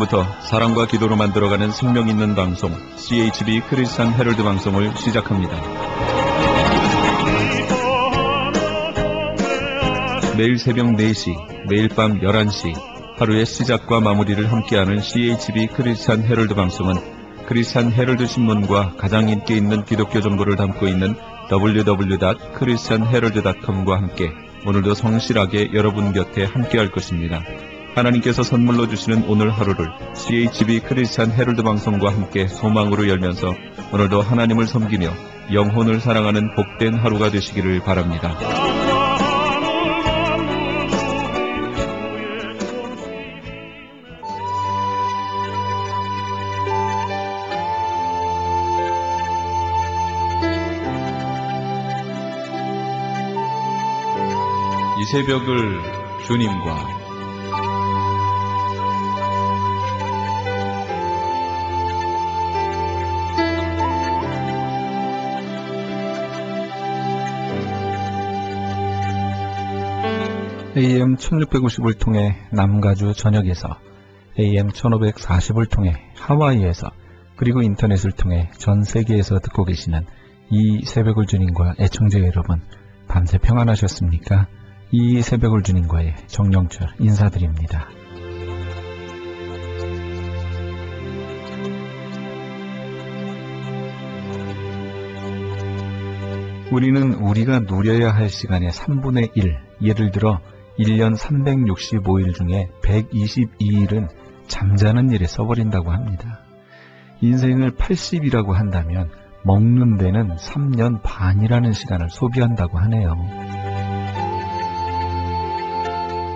지금부터 사랑과 기도로 만들어가는 생명 있는 방송 CHB 크리스찬 헤럴드 방송을 시작합니다. 매일 새벽 4시, 매일 밤 11시 하루의 시작과 마무리를 함께하는 CHB 크리스찬 헤럴드 방송은 크리스찬 헤럴드 신문과 가장 인기 있는 기독교 정보를 담고 있는 www.christianherald.com과 함께 오늘도 성실하게 여러분 곁에 함께할 것입니다. 하나님께서 선물로 주시는 오늘 하루를 CHB 크리스찬 헤럴드 방송과 함께 소망으로 열면서 오늘도 하나님을 섬기며 영혼을 사랑하는 복된 하루가 되시기를 바랍니다. 이 새벽을 주님과 AM 1650을 통해 남가주 전역에서, AM 1540을 통해 하와이에서, 그리고 인터넷을 통해 전 세계에서 듣고 계시는 이 새벽을 주님과 애청자 여러분, 밤새 평안하셨습니까? 이 새벽을 주님과의 정영철 인사드립니다. 우리는 우리가 누려야 할 시간의 3분의 1, 예를 들어 1년 365일 중에 122일은 잠자는 일에 써버린다고 합니다. 인생을 80이라고 한다면 먹는 데는 3년 반이라는 시간을 소비한다고 하네요.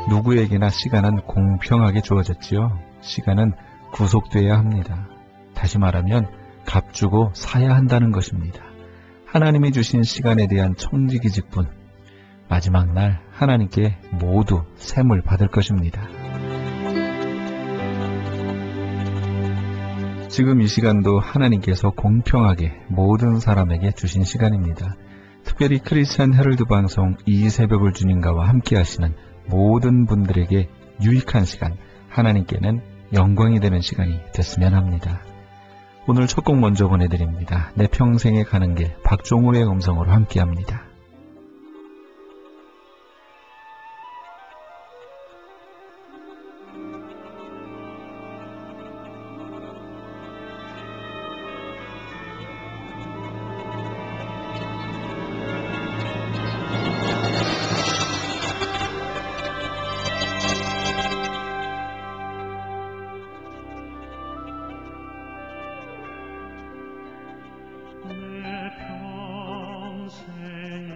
누구에게나 시간은 공평하게 주어졌지요. 시간은 구속돼야 합니다. 다시 말하면 값주고 사야 한다는 것입니다. 하나님이 주신 시간에 대한 청지기직분, 마지막 날 하나님께 모두 셈을 받을 것입니다. 지금 이 시간도 하나님께서 공평하게 모든 사람에게 주신 시간입니다. 특별히 크리스찬 헤럴드 방송 이 새벽을 주님과와 함께 하시는 모든 분들에게 유익한 시간, 하나님께는 영광이 되는 시간이 됐으면 합니다. 오늘 첫 곡 먼저 보내드립니다. 내 평생에 가는 길, 박종훈의 음성으로 함께합니다. 내 평생에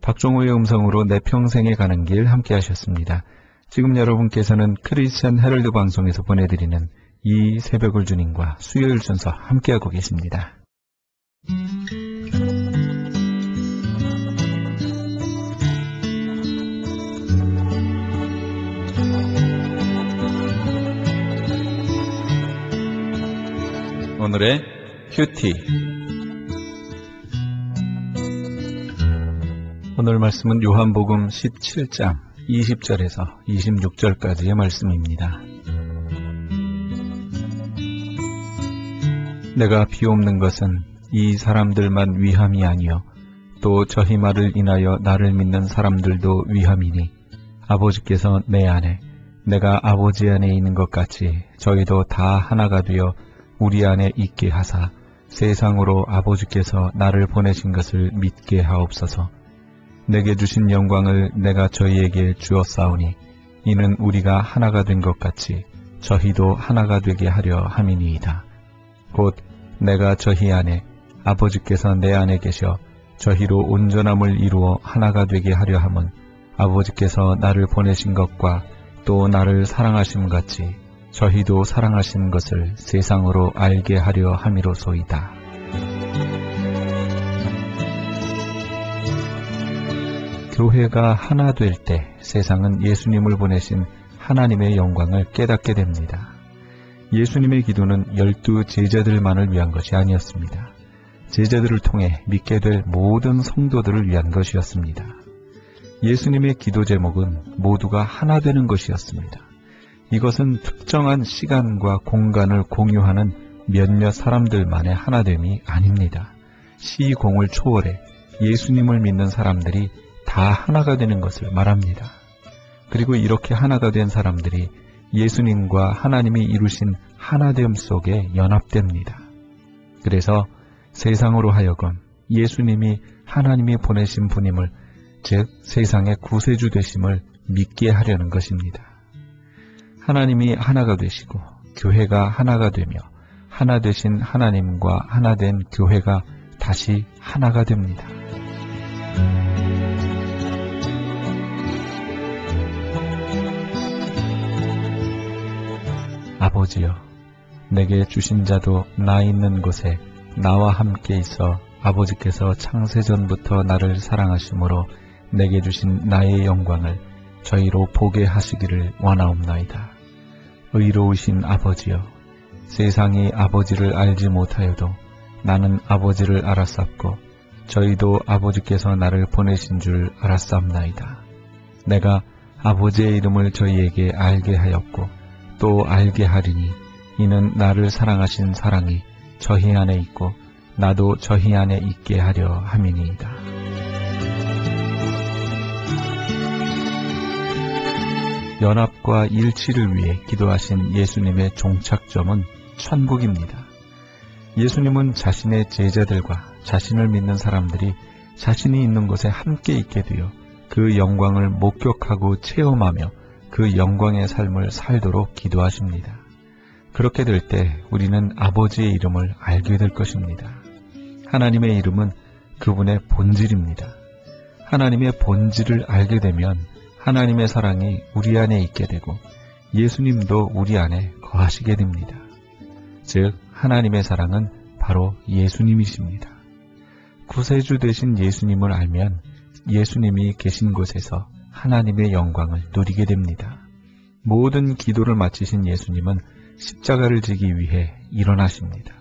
박종호의 음성으로 내 평생에 가는 길 함께 하셨습니다. 지금 여러분께서는 크리스천 헤럴드 방송에서 보내드리는 이 새벽을 주님과 수요일 순서 함께하고 계십니다. 오늘의 큐티. 오늘 말씀은 요한복음 17장 20절에서 26절까지의 말씀입니다. 내가 비옵는 것은 이 사람들만 위함이 아니요 또 저희 말을 인하여 나를 믿는 사람들도 위함이니 아버지께서 내 안에 내가 아버지 안에 있는 것 같이 저희도 다 하나가 되어 우리 안에 있게 하사 세상으로 아버지께서 나를 보내신 것을 믿게 하옵소서. 내게 주신 영광을 내가 저희에게 주었사오니 이는 우리가 하나가 된 것 같이 저희도 하나가 되게 하려 함이니이다. 곧 내가 저희 안에 아버지께서 내 안에 계셔 저희로 온전함을 이루어 하나가 되게 하려 함은 아버지께서 나를 보내신 것과 또 나를 사랑하심 같이 저희도 사랑하신 것을 세상으로 알게 하려 함이로소이다. 교회가 하나 될 때 세상은 예수님을 보내신 하나님의 영광을 깨닫게 됩니다. 예수님의 기도는 12 제자들만을 위한 것이 아니었습니다. 제자들을 통해 믿게 될 모든 성도들을 위한 것이었습니다. 예수님의 기도 제목은 모두가 하나 되는 것이었습니다. 이것은 특정한 시간과 공간을 공유하는 몇몇 사람들만의 하나됨이 아닙니다. 시공을 초월해 예수님을 믿는 사람들이 다 하나가 되는 것을 말합니다. 그리고 이렇게 하나가 된 사람들이 예수님과 하나님이 이루신 하나됨 속에 연합됩니다. 그래서 세상으로 하여금 예수님이 하나님이 보내신 분임을, 즉 세상의 구세주 되심을 믿게 하려는 것입니다. 하나님이 하나가 되시고 교회가 하나가 되며 하나 되신 하나님과 하나 된 교회가 다시 하나가 됩니다. 아버지여, 내게 주신 자도 나 있는 곳에 나와 함께 있어 아버지께서 창세전부터 나를 사랑하심으로 내게 주신 나의 영광을 저희로 보게 하시기를 원하옵나이다. 의로우신 아버지여, 세상이 아버지를 알지 못하여도 나는 아버지를 알았sap고 저희도 아버지께서 나를 보내신 줄 알았사옵나이다. 내가 아버지의 이름을 저희에게 알게 하였고 또 알게 하리니 이는 나를 사랑하신 사랑이 저희 안에 있고 나도 저희 안에 있게 하려 함이니이다. 연합과 일치를 위해 기도하신 예수님의 종착점은 천국입니다. 예수님은 자신의 제자들과 자신을 믿는 사람들이 자신이 있는 곳에 함께 있게 되어 그 영광을 목격하고 체험하며 그 영광의 삶을 살도록 기도하십니다. 그렇게 될 때 우리는 아버지의 이름을 알게 될 것입니다. 하나님의 이름은 그분의 본질입니다. 하나님의 본질을 알게 되면 하나님의 사랑이 우리 안에 있게 되고 예수님도 우리 안에 거하시게 됩니다. 즉 하나님의 사랑은 바로 예수님이십니다. 구세주 되신 예수님을 알면 예수님이 계신 곳에서 하나님의 영광을 누리게 됩니다. 모든 기도를 마치신 예수님은 십자가를 지기 위해 일어나십니다.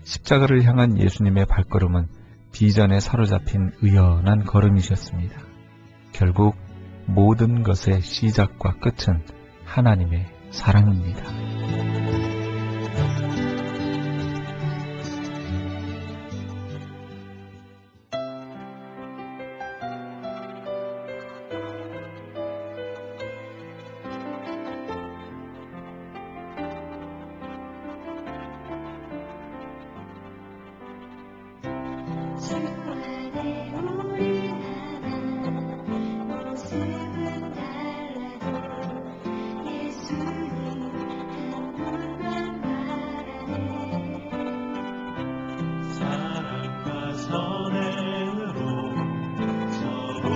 십자가를 향한 예수님의 발걸음은 비전에 사로잡힌 의연한 걸음이셨습니다. 결국 모든 것의 시작과 끝은 하나님의 사랑입니다. 사랑과 선행으로 서로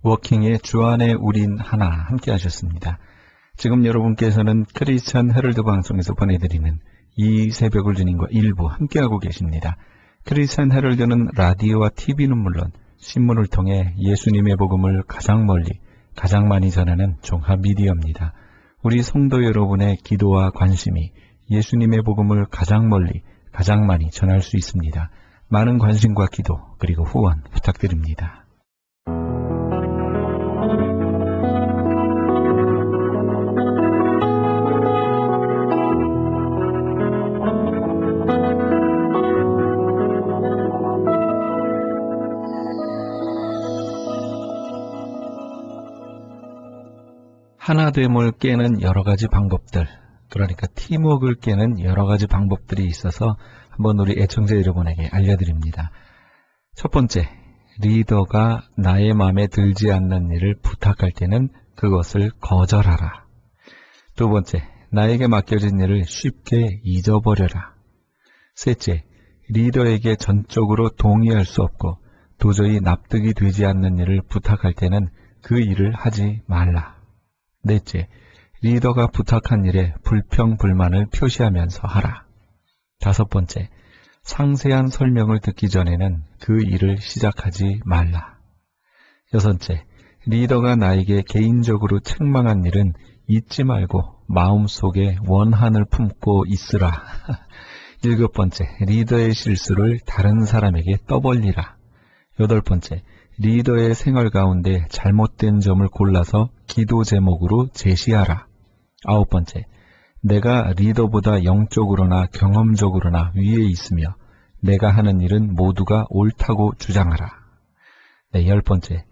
워킹의 주안에 우린 하나 함께 하셨습니다. 지금 여러분께서는 크리스천 헤럴드 방송에서 보내드리는 이 새벽을 주님과 일부 함께하고 계십니다. 크리스천 헤럴드는 라디오와 TV는 물론 신문을 통해 예수님의 복음을 가장 멀리, 가장 많이 전하는 종합 미디어입니다. 우리 성도 여러분의 기도와 관심이 예수님의 복음을 가장 멀리, 가장 많이 전할 수 있습니다. 많은 관심과 기도, 그리고 후원 부탁드립니다. 하나됨을 깨는 여러 가지 방법들, 그러니까 팀워크를 깨는 여러 가지 방법들이 있어서 한번 우리 애청자 여러분에게 알려드립니다. 첫 번째, 리더가 나의 마음에 들지 않는 일을 부탁할 때는 그것을 거절하라. 두 번째, 나에게 맡겨진 일을 쉽게 잊어버려라. 셋째, 리더에게 전적으로 동의할 수 없고 도저히 납득이 되지 않는 일을 부탁할 때는 그 일을 하지 말라. 넷째, 리더가 부탁한 일에 불평, 불만을 표시하면서 하라. 다섯 번째, 상세한 설명을 듣기 전에는 그 일을 시작하지 말라. 여섯째, 리더가 나에게 개인적으로 책망한 일은 잊지 말고 마음속에 원한을 품고 있으라. 일곱 번째, 리더의 실수를 다른 사람에게 떠벌리라. 여덟 번째, 리더의 생활 가운데 잘못된 점을 골라서 기도 제목으로 제시하라. 아홉 번째, 내가 리더보다 영적으로나 경험적으로나 위에 있으며 내가 하는 일은 모두가 옳다고 주장하라. 네, 열 번째,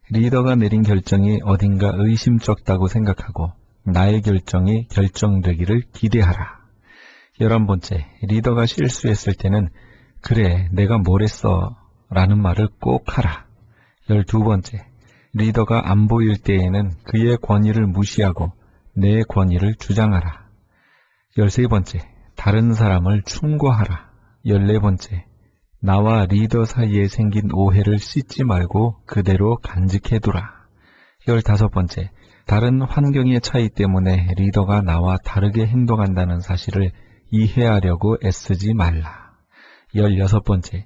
리더가 내린 결정이 어딘가 의심쩍다고 생각하고 나의 결정이 결정되기를 기대하라. 11번째, 리더가 실수했을 때는 그래, 내가 뭘 했어 라는 말을 꼭 하라. 12번째, 리더가 안 보일 때에는 그의 권위를 무시하고 내 권위를 주장하라. 13번째, 다른 사람을 충고하라. 14번째, 나와 리더 사이에 생긴 오해를 씻지 말고 그대로 간직해두라. 15번째, 다른 환경의 차이 때문에 리더가 나와 다르게 행동한다는 사실을 이해하려고 애쓰지 말라. 16번째,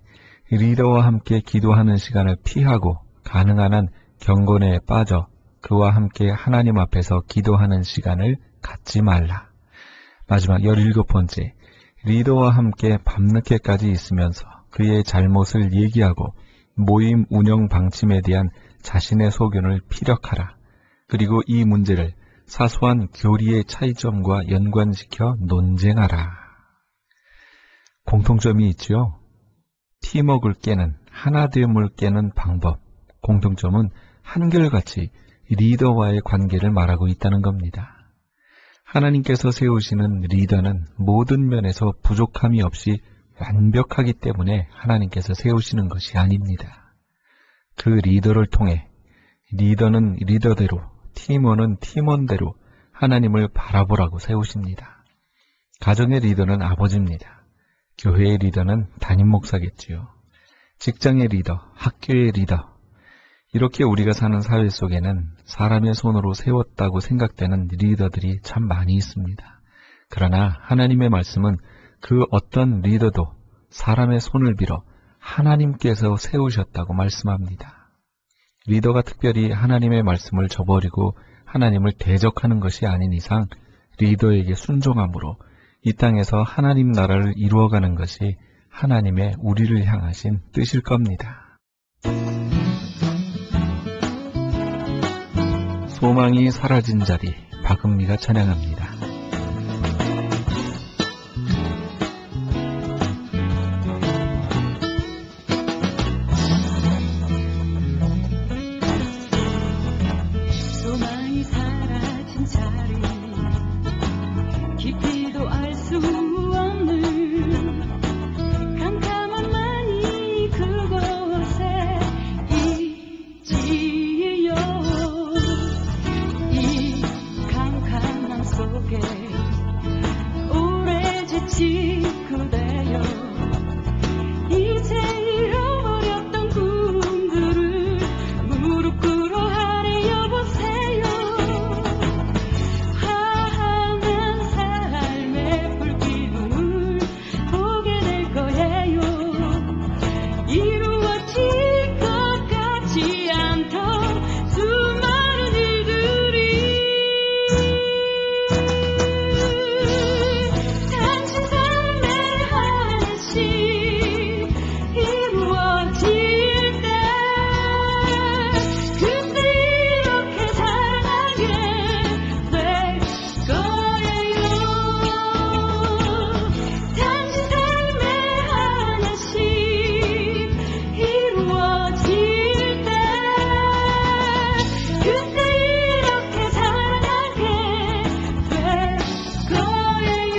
리더와 함께 기도하는 시간을 피하고 가능한 한 경건에 빠져 그와 함께 하나님 앞에서 기도하는 시간을 갖지 말라. 마지막 17번째, 리더와 함께 밤늦게까지 있으면서 그의 잘못을 얘기하고 모임 운영 방침에 대한 자신의 소견을 피력하라. 그리고 이 문제를 사소한 교리의 차이점과 연관시켜 논쟁하라. 공통점이 있죠. 팀워크를 깨는, 하나됨을 깨는 방법, 공통점은 한결같이 리더와의 관계를 말하고 있다는 겁니다. 하나님께서 세우시는 리더는 모든 면에서 부족함이 없이 완벽하기 때문에 하나님께서 세우시는 것이 아닙니다. 그 리더를 통해 리더는 리더대로, 팀원은 팀원대로 하나님을 바라보라고 세우십니다. 가정의 리더는 아버지입니다. 교회의 리더는 담임 목사겠지요. 직장의 리더, 학교의 리더. 이렇게 우리가 사는 사회 속에는 사람의 손으로 세웠다고 생각되는 리더들이 참 많이 있습니다. 그러나 하나님의 말씀은 그 어떤 리더도 사람의 손을 빌어 하나님께서 세우셨다고 말씀합니다. 리더가 특별히 하나님의 말씀을 저버리고 하나님을 대적하는 것이 아닌 이상 리더에게 순종함으로 이 땅에서 하나님 나라를 이루어가는 것이 하나님의 우리를 향하신 뜻일 겁니다. 소망이 사라진 자리, 박은미가 찬양합니다. 소망이 사라진 자리, 깊이도 알 수 없는 캄캄한 많이 그곳에 있지요. 이 캄캄함 속에 오래 지친 그대여, 이제 잃어버렸던 꿈들을 무릎 꿇어 하려 보세요. 환한 삶의 불기둥을 보게 될 거예요. 이루어질 것 같지 않던 수많은 일들이 당신 삶에 하나씩 이루어질 때, 그때 이렇게 사랑하게 될 거예요. 당신 삶에 하나씩 이루어질 때, 그때 이렇게 사랑하게 될 거예요.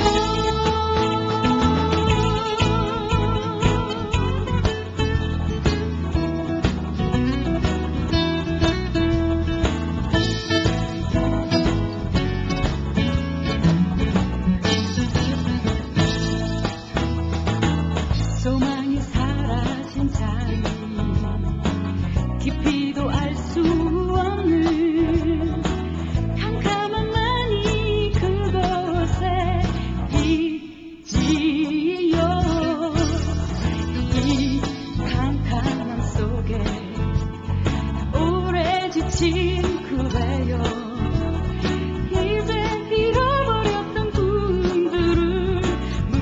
소망이 사라진 자리, 깊이도 알 수 없는 캄캄한 많이 그곳에 있지요. 이 캄캄함 속에 오래 지친 그대여, 이제 잃어버렸던 꿈들을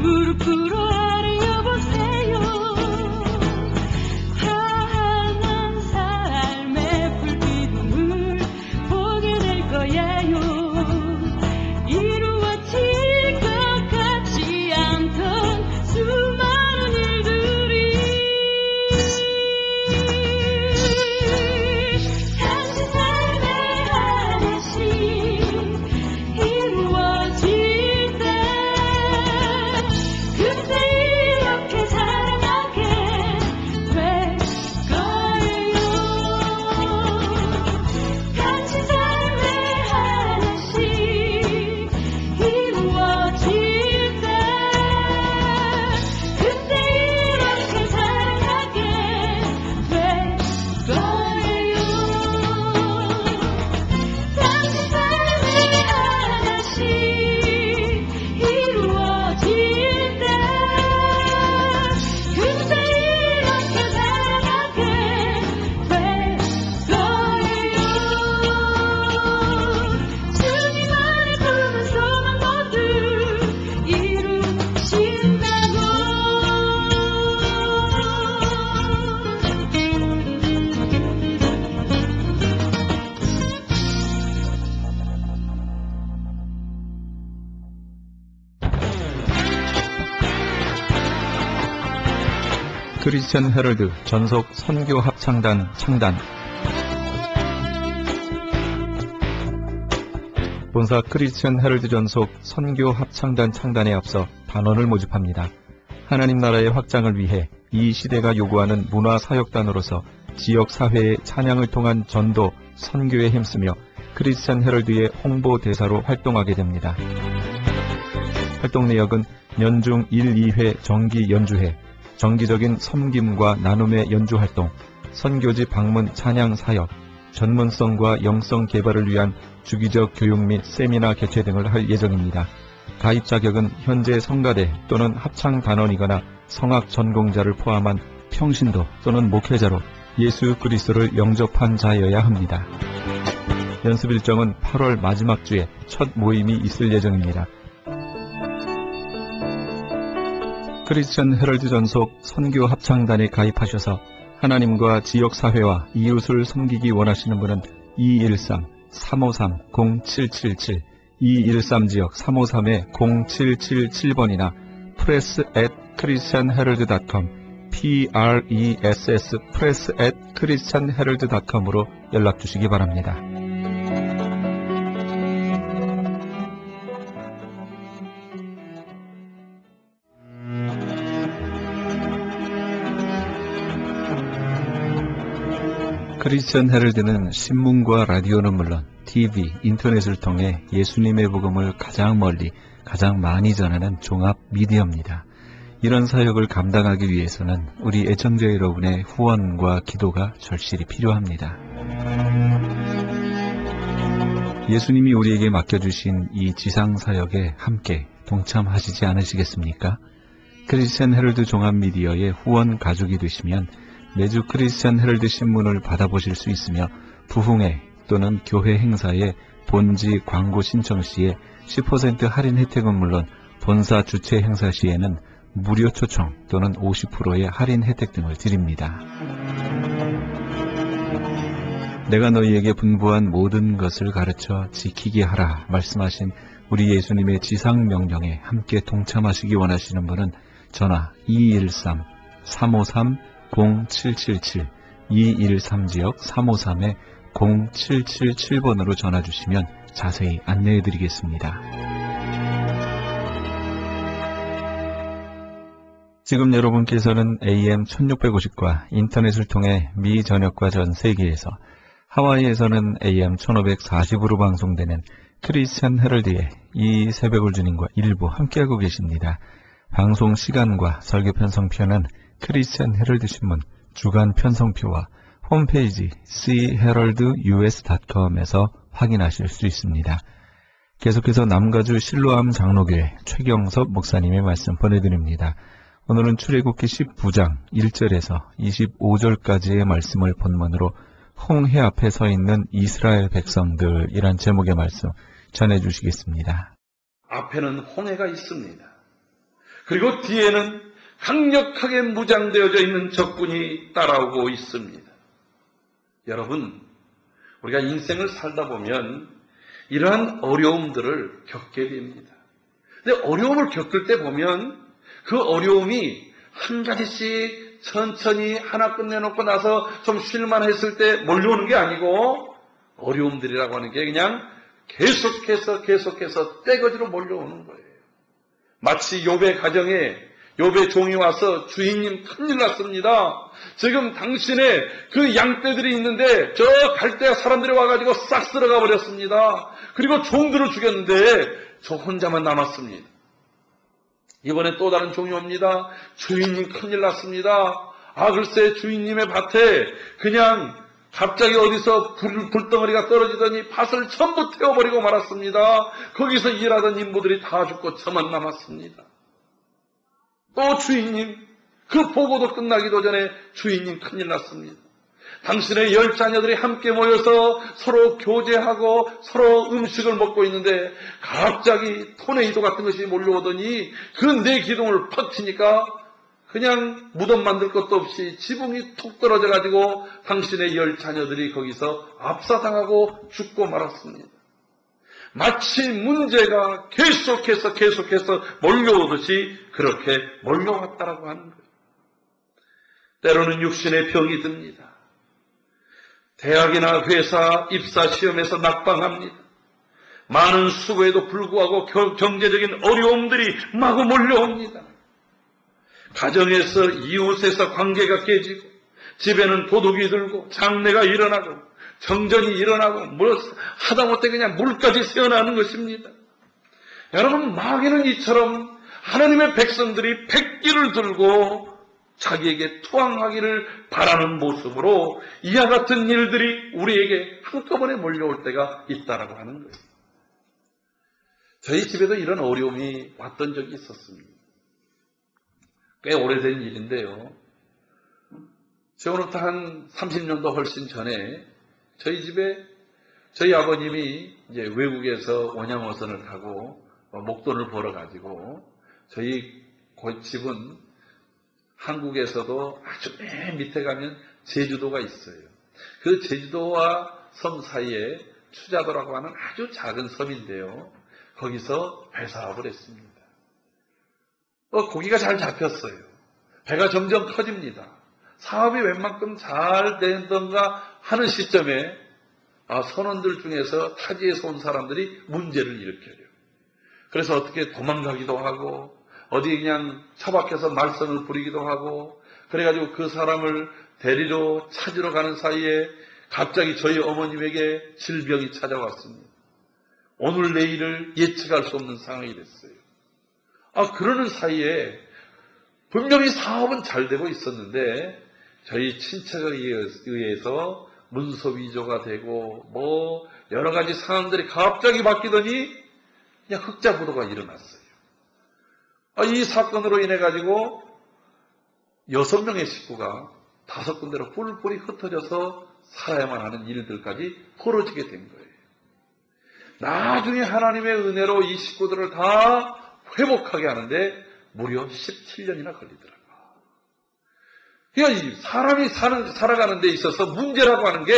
무릎 꿇어 하려 보세요. 환한 삶의 불기둥을 보게 될 거예요. 이루어질 것 같지 않던 수많은 일들이 당신 삶에 하나씩 이루어질 때, 그때 이렇게 사랑하게 될 거예요. 당신 삶에 하나씩 이루어질 때, 그때 이렇게 사랑하게 될 거예요. 당신 삶에 하나씩 이루어질 때, 그때 이렇게 사랑하게 될 거예요. 주님 안에 품은 소망 모두 이루신다고. 크리스천 헤럴드 전속 선교 합창단 창단. 본사 크리스천 헤럴드 전속 선교 합창단 창단에 앞서 단원을 모집합니다. 하나님 나라의 확장을 위해 이 시대가 요구하는 문화사역단으로서 지역사회의 찬양을 통한 전도, 선교에 힘쓰며 크리스천 헤럴드의 홍보대사로 활동하게 됩니다. 활동 내역은 연중 1, 2회 정기 연주회, 정기적인 섬김과 나눔의 연주활동, 선교지 방문 찬양 사역, 전문성과 영성 개발을 위한 주기적 교육 및 세미나 개최 등을 할 예정입니다. 가입 자격은 현재 성가대 또는 합창단원이거나 성악 전공자를 포함한 평신도 또는 목회자로 예수 그리스도를 영접한 자여야 합니다. 연습 일정은 8월 마지막 주에 첫 모임이 있을 예정입니다. 크리스천 헤럴드 전속 선교 합창단에 가입하셔서 하나님과 지역사회와 이웃을 섬기기 원하시는 분은 213-353-0777, 213지역 353-0777번이나 press@christianherald.com, press press@christianherald.com으로 연락 주시기 바랍니다. 크리스천 헤럴드는 신문과 라디오는 물론 TV, 인터넷을 통해 예수님의 복음을 가장 멀리, 가장 많이 전하는 종합 미디어입니다. 이런 사역을 감당하기 위해서는 우리 애청자 여러분의 후원과 기도가 절실히 필요합니다. 예수님이 우리에게 맡겨주신 이 지상사역에 함께 동참하시지 않으시겠습니까? 크리스천 헤럴드 종합 미디어의 후원 가족이 되시면 매주 크리스천 헤럴드 신문을 받아보실 수 있으며 부흥회 또는 교회 행사에 본지 광고 신청 시에 10% 할인 혜택은 물론 본사 주최 행사 시에는 무료 초청 또는 50%의 할인 혜택 등을 드립니다. 내가 너희에게 분부한 모든 것을 가르쳐 지키게 하라 말씀하신 우리 예수님의 지상 명령에 함께 동참하시기 원하시는 분은 전화 213-353-0777, 213지역 353-0777번으로 전화 주시면 자세히 안내해 드리겠습니다. 지금 여러분께서는 AM 1650과 인터넷을 통해 미 전역과 전 세계에서, 하와이에서는 AM 1540으로 방송되는 크리스천 헤럴드의 이 새벽을 주님과 일부 함께하고 계십니다. 방송 시간과 설교 편성표는 크리스천 헤럴드 신문 주간 편성표와 홈페이지 cheraldus.com에서 확인하실 수 있습니다. 계속해서 남가주 실로암 장로교회 최경섭 목사님의 말씀 보내드립니다. 오늘은 출애굽기 19장 1절에서 25절까지의 말씀을 본문으로 홍해 앞에 서 있는 이스라엘 백성들이란 제목의 말씀 전해주시겠습니다. 앞에는 홍해가 있습니다. 그리고 뒤에는 강력하게 무장되어져 있는 적군이 따라오고 있습니다. 여러분, 우리가 인생을 살다 보면 이러한 어려움들을 겪게 됩니다. 근데 어려움을 겪을 때 보면 그 어려움이 한 가지씩 천천히 하나 끝내놓고 나서 좀 쉴만했을 때 몰려오는 게 아니고, 어려움들이라고 하는 게 그냥 계속해서 떼거지로 몰려오는 거예요. 마치 욥의 가정에 욥의 종이 와서 주인님 큰일 났습니다. 지금 당신의 그 양떼들이 있는데 저 갈대아 사람들이 와가지고 싹 쓸어가 버렸습니다. 그리고 종들을 죽였는데 저 혼자만 남았습니다. 이번에 또 다른 종이 옵니다. 주인님 큰일 났습니다. 아, 글쎄 주인님의 밭에 그냥 갑자기 어디서 불덩어리가 떨어지더니 밭을 전부 태워버리고 말았습니다. 거기서 일하던 인부들이 다 죽고 저만 남았습니다. 또 주인님, 그 보고도 끝나기도 전에 주인님 큰일 났습니다. 당신의 10자녀들이 함께 모여서 서로 교제하고 서로 음식을 먹고 있는데 갑자기 토네이도 같은 것이 몰려오더니 그 내 기둥을 팍 치니까 그냥 무덤 만들 것도 없이 지붕이 툭 떨어져가지고 당신의 10자녀들이 거기서 압사당하고 죽고 말았습니다. 마치 문제가 계속해서 몰려오듯이 그렇게 몰려왔다라고 하는 거예요. 때로는 육신의 병이 듭니다. 대학이나 회사 입사 시험에서 낙방합니다. 많은 수고에도 불구하고 경제적인 어려움들이 마구 몰려옵니다. 가정에서 이웃에서 관계가 깨지고 집에는 도둑이 들고 장래가 일어나고 정전이 일어나고 하다못해 그냥 물까지 새어나는 것입니다. 여러분, 마귀는 이처럼 하나님의 백성들이 백기를 들고 자기에게 투항하기를 바라는 모습으로 이와 같은 일들이 우리에게 한꺼번에 몰려올 때가 있다라고 하는 거예요. 저희 집에도 이런 어려움이 왔던 적이 있었습니다. 꽤 오래된 일인데요. 지금부터 한 30년도 훨씬 전에 저희 집에 저희 아버님이 이제 외국에서 원양어선을 타고 목돈을 벌어가지고 저희 집은 한국에서도 아주 맨 밑에 가면 제주도가 있어요. 그 제주도와 섬 사이에 추자도라고 하는 아주 작은 섬인데요. 거기서 배 사업을 했습니다. 고기가 잘 잡혔어요. 배가 점점 커집니다. 사업이 웬만큼 잘 되던가 하는 시점에 선원들 중에서 타지에서 온 사람들이 문제를 일으켜요. 그래서 어떻게 도망가기도 하고 어디 그냥 처박혀서 말썽을 부리기도 하고 그래가지고 그 사람을 데리러 찾으러 가는 사이에 갑자기 저희 어머님에게 질병이 찾아왔습니다. 오늘 내일을 예측할 수 없는 상황이 됐어요. 그러는 사이에 분명히 사업은 잘 되고 있었는데 저희 친척에 의해서 문서 위조가 되고 뭐 여러 가지 상황들이 갑자기 바뀌더니 그냥 흑자부도가 일어났어요. 이 사건으로 인해 가지고 6명의 식구가 5군데로 뿔뿔이 흩어져서 살아야만 하는 일들까지 벌어지게 된 거예요. 나중에 하나님의 은혜로 이 식구들을 다 회복하게 하는데 무려 17년이나 걸리더라고요. 그러니까 사람이 살아가는 데 있어서 문제라고 하는 게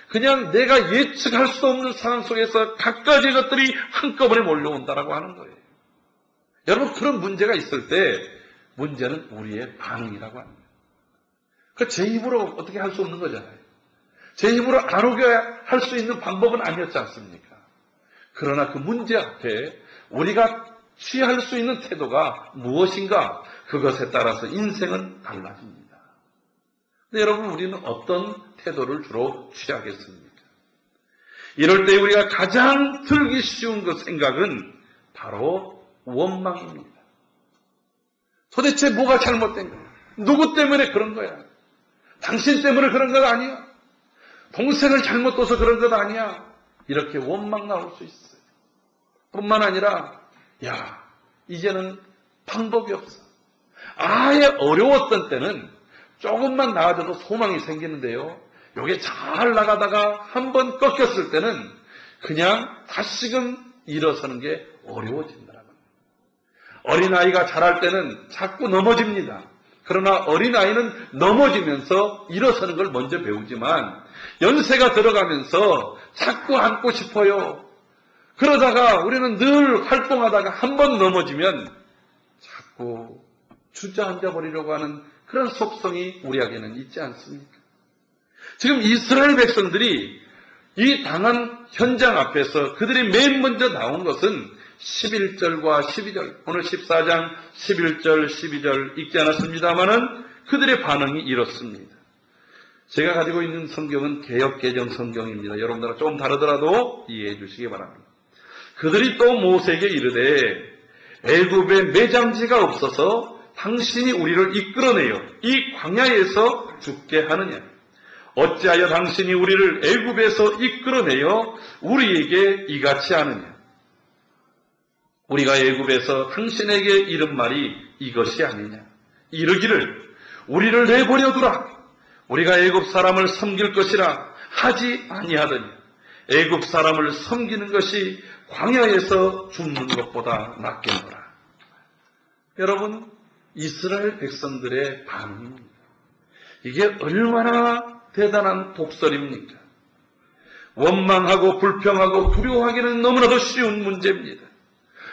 그냥 내가 예측할 수 없는 상황 속에서 각가지 것들이 한꺼번에 몰려온다라고 하는 거예요. 여러분, 그런 문제가 있을 때 문제는 우리의 반응이라고 합니다. 제 힘으로 어떻게 할 수 없는 거잖아요. 제 힘으로 안 오게 할 수 있는 방법은 아니었지 않습니까? 그러나 그 문제 앞에 우리가 취할 수 있는 태도가 무엇인가, 그것에 따라서 인생은 달라집니다. 근데 여러분, 우리는 어떤 태도를 주로 취하겠습니까? 이럴 때 우리가 가장 들기 쉬운 그 생각은 바로 원망입니다. 도대체 뭐가 잘못된 거야? 누구 때문에 그런 거야? 당신 때문에 그런 것 아니야? 동생을 잘못 둬서 그런 것 아니야? 이렇게 원망 나올 수 있어요. 뿐만 아니라 이제는 방법이 없어. 아예 어려웠던 때는 조금만 나아져도 소망이 생기는데요. 이게 잘 나가다가 한번 꺾였을 때는 그냥 다시금 일어서는 게 어려워진다는 거예요. 어린아이가 자랄 때는 자꾸 넘어집니다. 그러나 어린아이는 넘어지면서 일어서는 걸 먼저 배우지만 연세가 들어가면서 자꾸 앉고 싶어요. 그러다가 우리는 늘 활동하다가 한번 넘어지면 자꾸 주저앉아 버리려고 하는 그런 속성이 우리에게는 있지 않습니까? 지금 이스라엘 백성들이 이 당한 현장 앞에서 그들이 맨 먼저 나온 것은 11절과 12절, 오늘 14장 11절, 12절 읽지 않았습니다마는 그들의 반응이 이렇습니다. 제가 가지고 있는 성경은 개역개정 성경입니다. 여러분들과 조금 다르더라도 이해해 주시기 바랍니다. 그들이 또 모세에게 이르되 애굽에 매장지가 없어서 당신이 우리를 이끌어내어 이 광야에서 죽게 하느냐? 어찌하여 당신이 우리를 애굽에서 이끌어내어 우리에게 이같이 하느냐? 우리가 애굽에서 당신에게 이른 말이 이것이 아니냐? 이르기를 우리를 내버려 두라. 우리가 애굽 사람을 섬길 것이라 하지 아니하더니 애굽 사람을 섬기는 것이 광야에서 죽는 것보다 낫겠노라. 여러분, 이스라엘 백성들의 반응입니다. 이게 얼마나 대단한 독설입니까? 원망하고 불평하고 두려워하기는 너무나도 쉬운 문제입니다.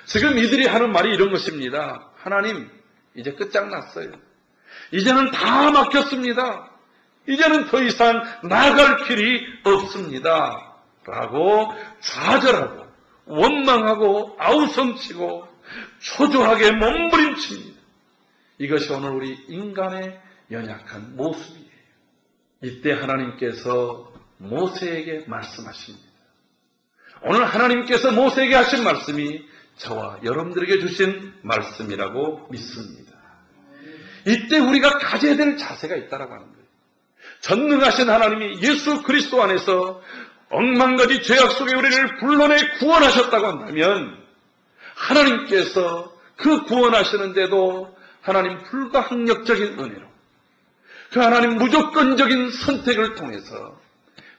지금 이들이 하는 말이 이런 것입니다. 하나님, 이제 끝장났어요. 이제는 다 막혔습니다. 이제는 더 이상 나갈 길이 없습니다. 라고 좌절하고 원망하고 아우성치고 초조하게 몸부림칩니다. 이것이 오늘 우리 인간의 연약한 모습이에요. 이때 하나님께서 모세에게 말씀하십니다. 오늘 하나님께서 모세에게 하신 말씀이 저와 여러분들에게 주신 말씀이라고 믿습니다. 이때 우리가 가져야 될 자세가 있다라고 하는 거예요. 전능하신 하나님이 예수 그리스도 안에서 억만가지 죄악 속에 우리를 불러내 구원하셨다고 한다면 하나님께서 그 구원하시는데도 하나님 불가항력적인 은혜로 그 하나님 무조건적인 선택을 통해서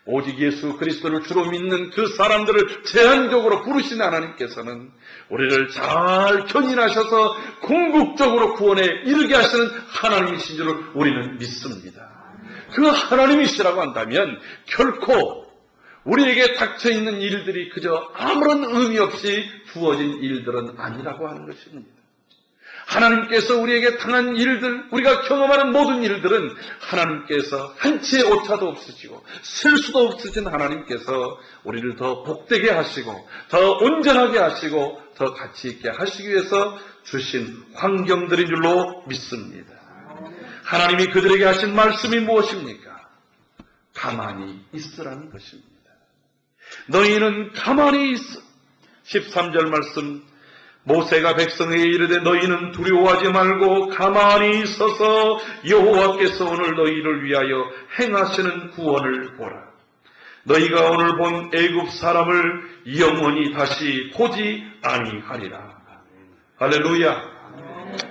오직 예수 그리스도를 주로 믿는 그 사람들을 제한적으로 부르신 하나님께서는 우리를 잘 견인하셔서 궁극적으로 구원에 이르게 하시는 하나님이신 줄 우리는 믿습니다. 그 하나님이시라고 한다면 결코 우리에게 닥쳐있는 일들이 그저 아무런 의미 없이 주어진 일들은 아니라고 하는 것입니다. 하나님께서 우리에게 당한 일들, 우리가 경험하는 모든 일들은 하나님께서 한치의 오차도 없으시고 실수도 없으신 하나님께서 우리를 더 복되게 하시고 더 온전하게 하시고 더 가치 있게 하시기 위해서 주신 환경들인 줄로 믿습니다. 하나님이 그들에게 하신 말씀이 무엇입니까? 가만히 있으라는 것입니다. 너희는 가만히 있어. 13절 말씀, 모세가 백성에게 이르되 너희는 두려워하지 말고 가만히 있어서 여호와께서 오늘 너희를 위하여 행하시는 구원을 보라. 너희가 오늘 본 애굽 사람을 영원히 다시 보지 아니하리라. 할렐루야.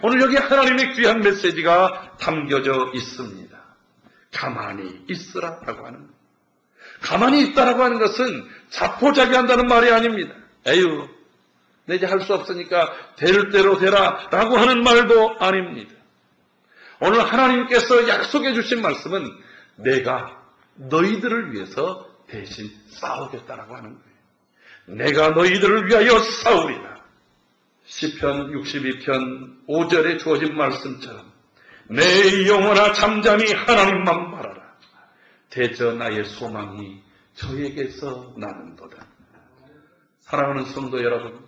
오늘 여기 하나님의 귀한 메시지가 담겨져 있습니다. 가만히 있으라라고 하는 것. 가만히 있다라고 하는 것은 자포자기한다는 말이 아닙니다. 에휴, 내 이제 할 수 없으니까 될 대로 되라 라고 하는 말도 아닙니다. 오늘 하나님께서 약속해 주신 말씀은 내가 너희들을 위해서 대신 싸우겠다라고 하는 거예요. 내가 너희들을 위하여 싸우리라. 시편 62편 5절에 주어진 말씀처럼 내 영혼아 잠잠히 하나님만 바라라. 대저 나의 소망이 저에게서 나는도다. 사랑하는 성도 여러분,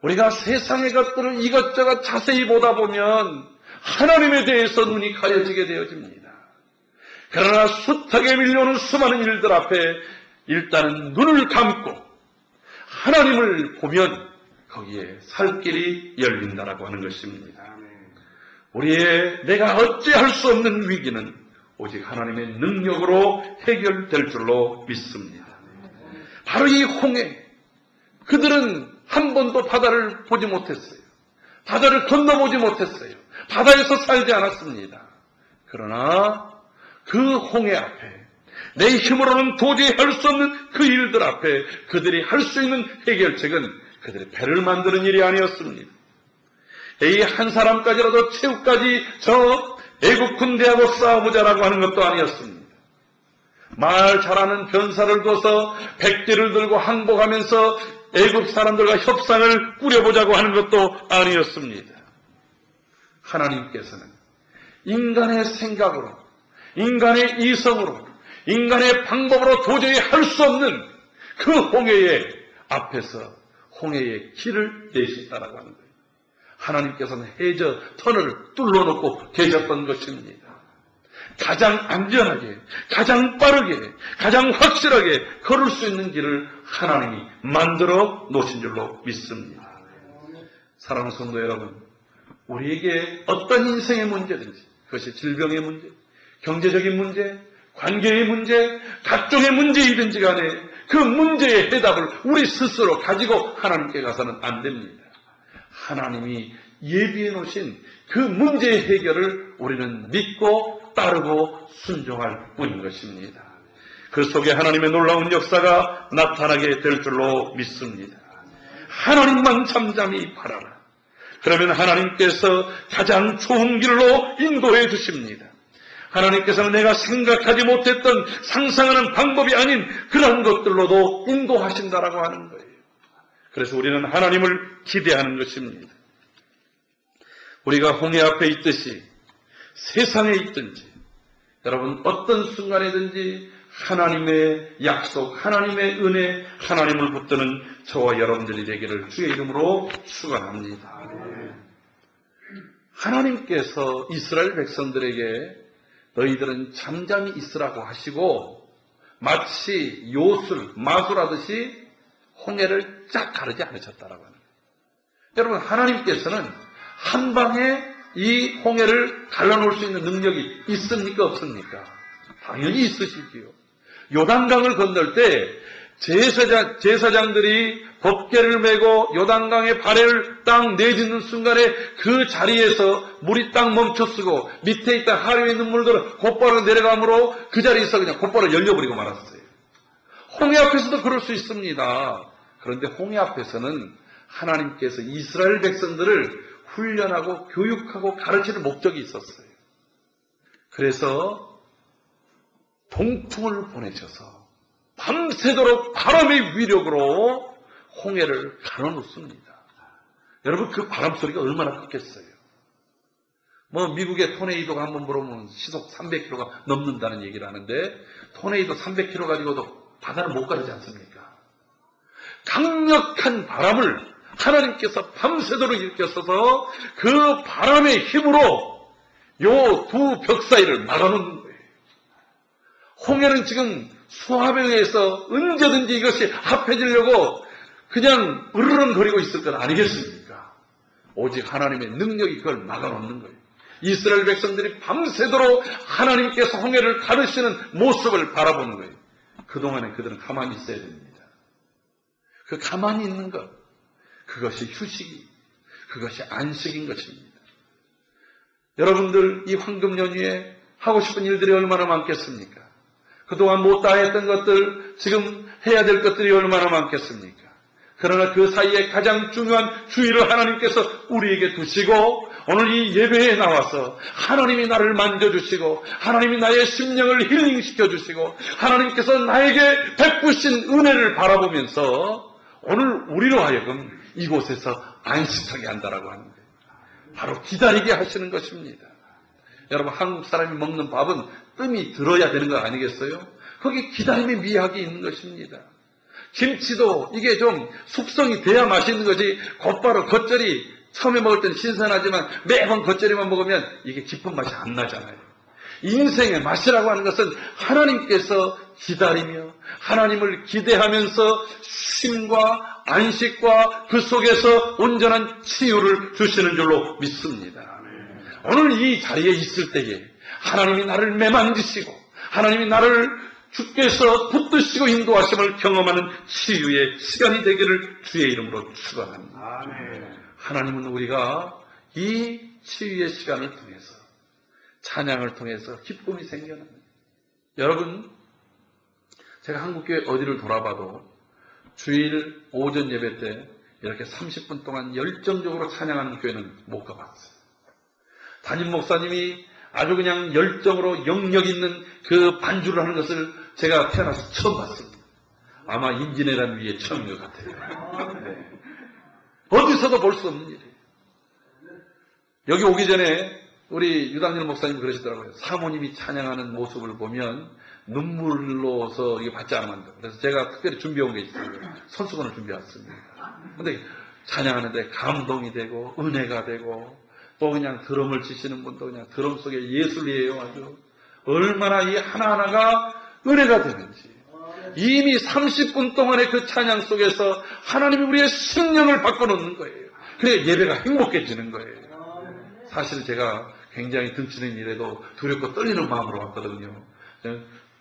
우리가 세상의 것들을 이것저것 자세히 보다 보면 하나님에 대해서 눈이 가려지게 되어집니다. 그러나 숱하게 밀려오는 수많은 일들 앞에 일단은 눈을 감고 하나님을 보면 거기에 살 길이 열린다라고 하는 것입니다. 우리의 내가 어찌할 수 없는 위기는 오직 하나님의 능력으로 해결될 줄로 믿습니다. 바로 이 홍해, 그들은 한 번도 바다를 보지 못했어요. 바다를 건너보지 못했어요. 바다에서 살지 않았습니다. 그러나 그 홍해 앞에 내 힘으로는 도저히 할 수 없는 그 일들 앞에 그들이 할 수 있는 해결책은 그들의 배를 만드는 일이 아니었습니다. 이 한 사람까지라도 최후까지 저 애국 군대하고 싸워보자라고 하는 것도 아니었습니다. 말 잘하는 변사를 둬서 백제를 들고 항복하면서 애국 사람들과 협상을 꾸려보자고 하는 것도 아니었습니다. 하나님께서는 인간의 생각으로, 인간의 이성으로, 인간의 방법으로 도저히 할 수 없는 그 홍해의 앞에서 홍해의 길을 내신다라고 하는 거예요. 하나님께서는 해저 터널을 뚫어놓고 계셨던 것입니다. 가장 안전하게, 가장 빠르게, 가장 확실하게 걸을 수 있는 길을 하나님이 만들어 놓으신 줄로 믿습니다. 사랑하는 성도 여러분, 우리에게 어떤 인생의 문제든지, 그것이 질병의 문제, 경제적인 문제, 관계의 문제, 각종의 문제이든지 간에 그 문제의 해답을 우리 스스로 가지고 하나님께 가서는 안 됩니다. 하나님이 예비해 놓으신 그 문제의 해결을 우리는 믿고 따르고 순종할 뿐인 것입니다. 그 속에 하나님의 놀라운 역사가 나타나게 될 줄로 믿습니다. 하나님만 잠잠히 바라라. 그러면 하나님께서 가장 좋은 길로 인도해 주십니다. 하나님께서는 내가 생각하지 못했던 상상하는 방법이 아닌 그런 것들로도 인도하신다라고 하는 거예요. 그래서 우리는 하나님을 기대하는 것입니다. 우리가 홍해 앞에 있듯이 세상에 있든지 여러분 어떤 순간이든지 하나님의 약속, 하나님의 은혜, 하나님을 붙드는 저와 여러분들이 되기를 주의 이름으로 축원합니다. 하나님께서 이스라엘 백성들에게 너희들은 잠잠히 있으라고 하시고 마치 요술, 마술하듯이 홍해를 쫙 가르지 않으셨다라고 하는 거예요. 여러분 하나님께서는 한 방에 이 홍해를 갈라놓을 수 있는 능력이 있습니까 없습니까? 당연히 있으시지요. 요단강을 건널 때 제사장들이 법궤를 메고 요단강의 발해를 딱 내딛는 순간에 그 자리에서 물이 딱 멈춰서고 밑에 있던 하류에 있는 물들은 곧바로 내려가므로 그 자리에서 그냥 곧바로 열려버리고 말았어요. 홍해 앞에서도 그럴 수 있습니다. 그런데 홍해 앞에서는 하나님께서 이스라엘 백성들을 훈련하고 교육하고 가르치는 목적이 있었어요. 그래서 동풍을 보내셔서 밤새도록 바람의 위력으로 홍해를 가로놓습니다. 여러분, 그 바람 소리가 얼마나 컸겠어요. 미국의 토네이도가 한번 불어오면 시속 300km가 넘는다는 얘기를 하는데, 토네이도 300km 가지고도 바다를 못 가르지 않습니까? 강력한 바람을 하나님께서 밤새도록 일으켰어서 그 바람의 힘으로 요 두 벽 사이를 막아놓는 거예요. 홍해는 지금 수압에 의해서 언제든지 이것이 합해지려고 그냥 으르렁거리고 있을 것 아니겠습니까? 오직 하나님의 능력이 그걸 막아놓는 거예요. 이스라엘 백성들이 밤새도록 하나님께서 홍해를 가르치는 모습을 바라보는 거예요. 그동안에 그들은 가만히 있어야 됩니다. 그 가만히 있는 것, 그것이 휴식이, 그것이 안식인 것입니다. 여러분들 이 황금 연휴에 하고 싶은 일들이 얼마나 많겠습니까? 그동안 못다 했던 것들, 지금 해야 될 것들이 얼마나 많겠습니까? 그러나 그 사이에 가장 중요한 주의를 하나님께서 우리에게 두시고, 오늘 이 예배에 나와서 하나님이 나를 만져주시고, 하나님이 나의 심령을 힐링시켜 주시고, 하나님께서 나에게 베푸신 은혜를 바라보면서 오늘 우리로 하여금 이곳에서 안식하게 한다라고 하는 거예요. 바로 기다리게 하시는 것입니다. 여러분, 한국 사람이 먹는 밥은 뜸이 들어야 되는 거 아니겠어요? 거기 기다림의 미학이 있는 것입니다. 김치도 이게 좀 숙성이 돼야 맛있는 거지, 곧바로 겉절이 처음에 먹을 때는 신선하지만 매번 겉절이만 먹으면 이게 깊은 맛이 안 나잖아요. 인생의 맛이라고 하는 것은 하나님께서 기다리며 하나님을 기대하면서 쉼과 안식과 그 속에서 온전한 치유를 주시는 줄로 믿습니다. 오늘 이 자리에 있을 때에 하나님이 나를 매만지시고 하나님이 나를 주께서 붙드시고 인도하심을 경험하는 치유의 시간이 되기를 주의 이름으로 축원합니다. 하나님은 우리가 이 치유의 시간을 통해서, 찬양을 통해서 기쁨이 생겨납니다. 여러분, 제가 한국교회 어디를 돌아봐도 주일 오전 예배 때 이렇게 30분 동안 열정적으로 찬양하는 교회는 못 가봤어요. 담임 목사님이 아주 그냥 열정으로 영역 있는 그 반주를 하는 것을 제가 태어나서 처음 봤습니다. 아마 임진왜란 위에 처음인 것 같아요. 네. 어디서도 볼 수 없는 일이에요. 여기 오기 전에 우리 유당열 목사님 그러시더라고요. 사모님이 찬양하는 모습을 보면 눈물로서 이게 받지 않으면 안 돼요. 그래서 제가 특별히 준비해온 게 있어요. 손수건을 준비해왔습니다. 근데 찬양하는데 감동이 되고 은혜가 되고 또 그냥 드럼을 치시는 분도 그냥 드럼 속에 예술이에요. 아주 얼마나 이 하나하나가 은혜가 되는지. 이미 30분 동안의 그 찬양 속에서 하나님이 우리의 심령을 바꿔놓는 거예요. 그래 예배가 행복해지는 거예요. 사실 제가 굉장히 등치는 일에도 두렵고 떨리는 마음으로 왔거든요.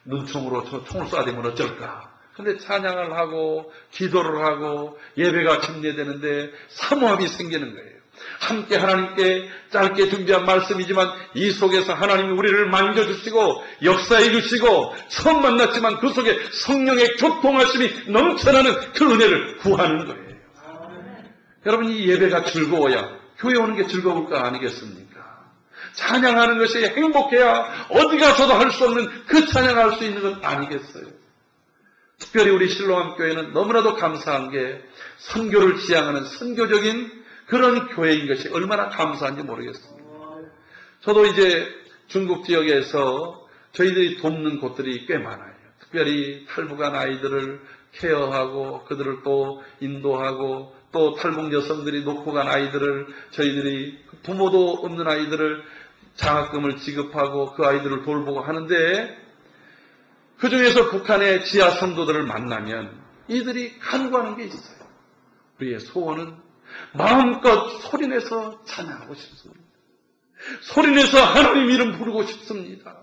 눈총으로 총을 쏴야 되면 어쩔까. 근데 찬양을 하고 기도를 하고 예배가 침례되는데 사모함이 생기는 거예요. 함께 하나님께 짧게 준비한 말씀이지만 이 속에서 하나님이 우리를 만져주시고 역사해 주시고 처음 만났지만 그 속에 성령의 교통하심이 넘쳐나는 그 은혜를 구하는 거예요. 여러분, 이 예배가 즐거워야 교회 오는 게 즐거울 거 아니겠습니까? 찬양하는 것이 행복해야 어디 가서도 할 수 없는 그 찬양할 수 있는 건 아니겠어요? 특별히 우리 실로암 교회는 너무나도 감사한 게 선교를 지향하는 선교적인 그런 교회인 것이 얼마나 감사한지 모르겠습니다. 저도 이제 중국 지역에서 저희들이 돕는 곳들이 꽤 많아요. 특별히 탈북한 아이들을 케어하고 그들을 또 인도하고 또 탈북 여성들이 놓고 간 아이들을 저희들이 부모도 없는 아이들을 장학금을 지급하고 그 아이들을 돌보고 하는데 그 중에서 북한의 지하 성도들을 만나면 이들이 간구하는 게 있어요. 우리의 소원은 마음껏 소리내서 찬양하고 싶습니다. 소리내서 하나님 이름 부르고 싶습니다.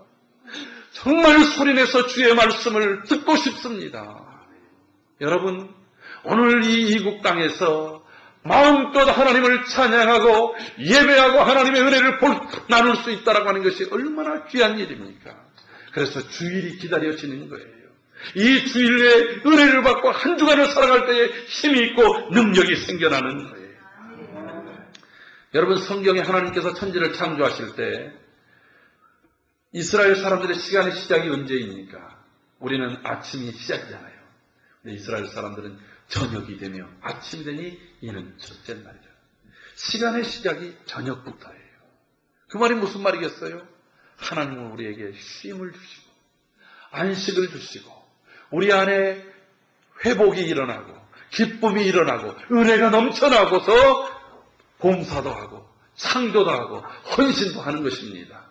정말 소리내서 주의 말씀을 듣고 싶습니다. 여러분, 오늘 이 이국 땅에서 마음껏 하나님을 찬양하고 예배하고 하나님의 은혜를 나눌 수 있다라고 하는 것이 얼마나 귀한 일입니까? 그래서 주일이 기다려지는 거예요. 이 주일에 은혜를 받고 한 주간을 살아갈 때에 힘이 있고 능력이 생겨나는 거예요. 여러분, 성경에 하나님께서 천지를 창조하실 때 이스라엘 사람들의 시간의 시작이 언제입니까? 우리는 아침이 시작이잖아요. 근데 이스라엘 사람들은 저녁이 되며 아침이 되니 이는 첫째 날이라. 시간의 시작이 저녁부터예요. 그 말이 무슨 말이겠어요? 하나님은 우리에게 쉼을 주시고 안식을 주시고 우리 안에 회복이 일어나고 기쁨이 일어나고 은혜가 넘쳐나고서 봉사도 하고 창조도 하고 헌신도 하는 것입니다.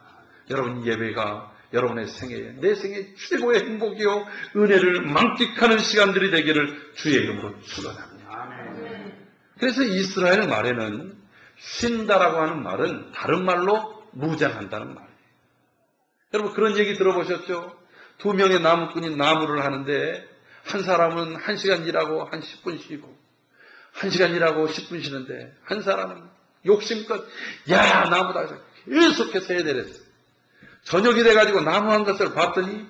여러분, 예배가 여러분의 생애에 내 생애 최고의 행복이요 은혜를 만끽하는 시간들이 되기를 주의 이름으로 축원합니다. 그래서 이스라엘 말에는 쉰다라고 하는 말은 다른 말로 무장한다는 말이에요. 여러분, 그런 얘기 들어보셨죠? 2명의 나무꾼이 나무를 하는데 한 사람은 1시간 일하고 한 10분 쉬고 1시간 일하고 10분 쉬는데 한 사람은 욕심껏 야 나무다 계속해서 해야 되랬어요. 저녁이 돼가지고 나무 한 것을 봤더니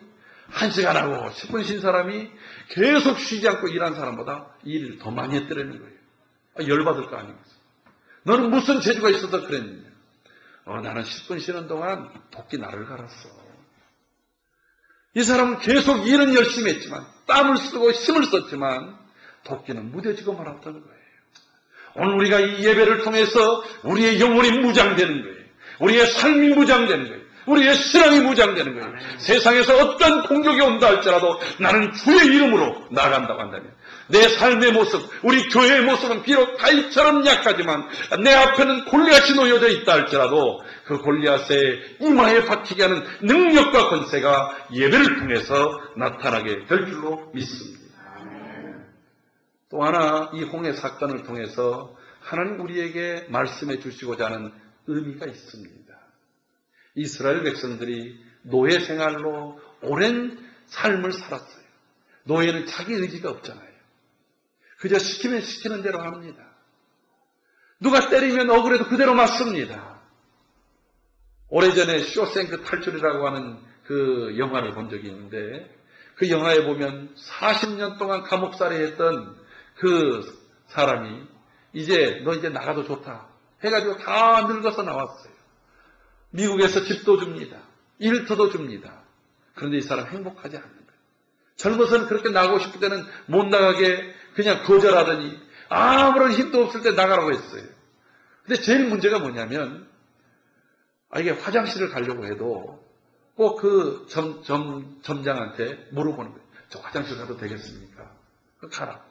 1시간 하고 10분 쉰 사람이 계속 쉬지 않고 일한 사람보다 일을 더 많이 했더라는 거예요. 열받을 거 아니겠어. 너는 무슨 재주가 있어서 그랬느냐. 나는 10분 쉬는 동안 도끼 나를 갈았어. 이 사람은 계속 일은 열심히 했지만 땀을 쓰고 힘을 썼지만 도끼는 무뎌지고 말았던 거예요. 오늘 우리가 이 예배를 통해서 우리의 영혼이 무장되는 거예요. 우리의 삶이 무장되는 거예요. 우리의 신앙이 무장되는 거예요. 세상에서 어떤 공격이 온다 할지라도 나는 주의 이름으로 나간다고 한다면 내 삶의 모습, 우리 교회의 모습은 비록 다윗처럼 약하지만 내 앞에는 골리앗이 놓여져 있다 할지라도 그 골리앗의 이마에 박히게 하는 능력과 권세가 예배를 통해서 나타나게 될 줄로 믿습니다. 또 하나, 이 홍해 사건을 통해서 하나님 우리에게 말씀해 주시고자 하는 의미가 있습니다. 이스라엘 백성들이 노예 생활로 오랜 삶을 살았어요. 노예는 자기 의지가 없잖아요. 그저 시키면 시키는 대로 합니다. 누가 때리면 억울해도 그대로 맞습니다. 오래전에 쇼생크 탈출이라고 하는 그 영화를 본 적이 있는데 그 영화에 보면 40년 동안 감옥살이 했던 그 사람이 너 이제 나가도 좋다 해가지고 다 늙어서 나왔어요. 미국에서 집도 줍니다. 일터도 줍니다. 그런데 이 사람 행복하지 않는 거예요. 젊어서는 그렇게 나가고 싶을 때는 못 나가게 그냥 거절하더니 아무런 힘도 없을 때 나가라고 했어요. 근데 제일 문제가 뭐냐면 이게 화장실을 가려고 해도 꼭 그 점장한테 물어보는 거예요. 저 화장실 가도 되겠습니까? 가라.